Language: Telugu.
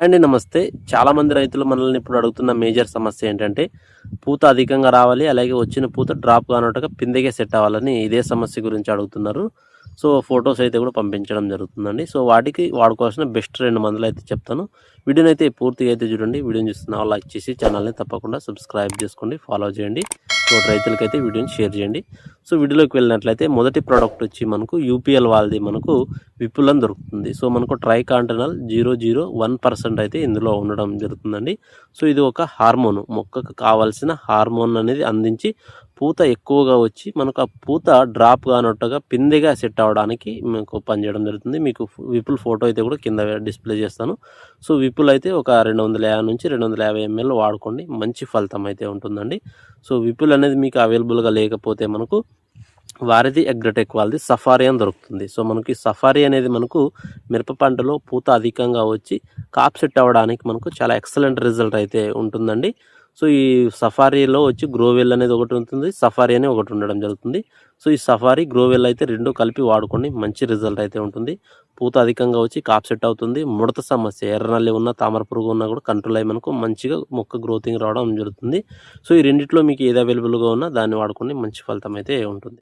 అండి నమస్తే. చాలామంది రైతులు మనల్ని ఇప్పుడు అడుగుతున్న మేజర్ సమస్య ఏంటంటే, పూత అధికంగా రావాలి. అలాగే వచ్చిన పూత డ్రాప్ కానట్టుగా పిందెకే సెట్ అవ్వాలని ఇదే సమస్య గురించి అడుగుతున్నారు. సో, ఫోటోస్ అయితే కూడా పంపించడం జరుగుతుందండి. సో, వాటికి వాడుకోవాల్సిన బెస్ట్ 2 మందులైతే చెప్తాను. వీడియోనైతే పూర్తిగా అయితే చూడండి. వీడియోని చూస్తున్న వాళ్ళు లైక్ చేసి ఛానల్‌ని తప్పకుండా సబ్స్క్రైబ్ చేసుకోండి, ఫాలో చేయండి. తోటి రైతులకైతే వీడియోని షేర్ చేయండి. సో, వీడియోలోకి వెళ్ళినట్లయితే మొదటి ప్రోడక్ట్ వచ్చి మనకు యూపీఎల్ వాళ్ళది మనకు విపుల్ అని దొరుకుతుంది. సో, మనకు ట్రైకాంటనల్ 0.01% అయితే ఇందులో ఉండడం జరుగుతుందండి. సో, ఇది ఒక హార్మోను. మొక్కకు కావాల్సిన హార్మోన్ అనేది అందించి పూత ఎక్కువగా వచ్చి మనకు ఆ పూత డ్రాప్ కానట్టుగా పిందెగా సెట్ అవ్వడానికి మీకు పనిచేయడం జరుగుతుంది. మీకు విపుల్ ఫోటో అయితే కూడా కింద డిస్ప్లే చేస్తాను. సో, విపుల్ అయితే ఒక 250 నుంచి 250 ఎంఎల్ వాడుకోండి. మంచి ఫలితం అయితే ఉంటుందండి. సో, విపుల్ అనేది మీకు అవైలబుల్గా లేకపోతే మనకు వారిది అగ్రటెక్ వాళ్ళది సఫారీ అని దొరుకుతుంది. సో, మనకి సఫారీ అనేది మనకు మిరప పంటలో పూత అధికంగా వచ్చి కాప్ సెట్ అవ్వడానికి మనకు చాలా ఎక్సలెంట్ రిజల్ట్ అయితే ఉంటుందండి. సో, ఈ సఫారీలో వచ్చి గ్రోవెల్ అనేది ఒకటి ఉంటుంది, సఫారీ అని ఒకటి ఉండడం జరుగుతుంది. సో, ఈ సఫారీ, గ్రోవెల్ అయితే 2 కలిపి వాడుకోండి. మంచి రిజల్ట్ అయితే ఉంటుంది. పూత అధికంగా వచ్చి కాప్ సెట్ అవుతుంది. ముడత సమస్య, ఎర్రనల్లి ఉన్న, తామర పురుగు ఉన్నా కూడా కంట్రోల్ అయ్యి మనకు మంచిగా మొక్క గ్రోతింగ్ రావడం జరుగుతుంది. సో, ఈ రెండిట్లో మీకు ఏది అవైలబుల్గా ఉన్నా దాన్ని వాడుకోండి. మంచి ఫలితం అయితే ఉంటుంది.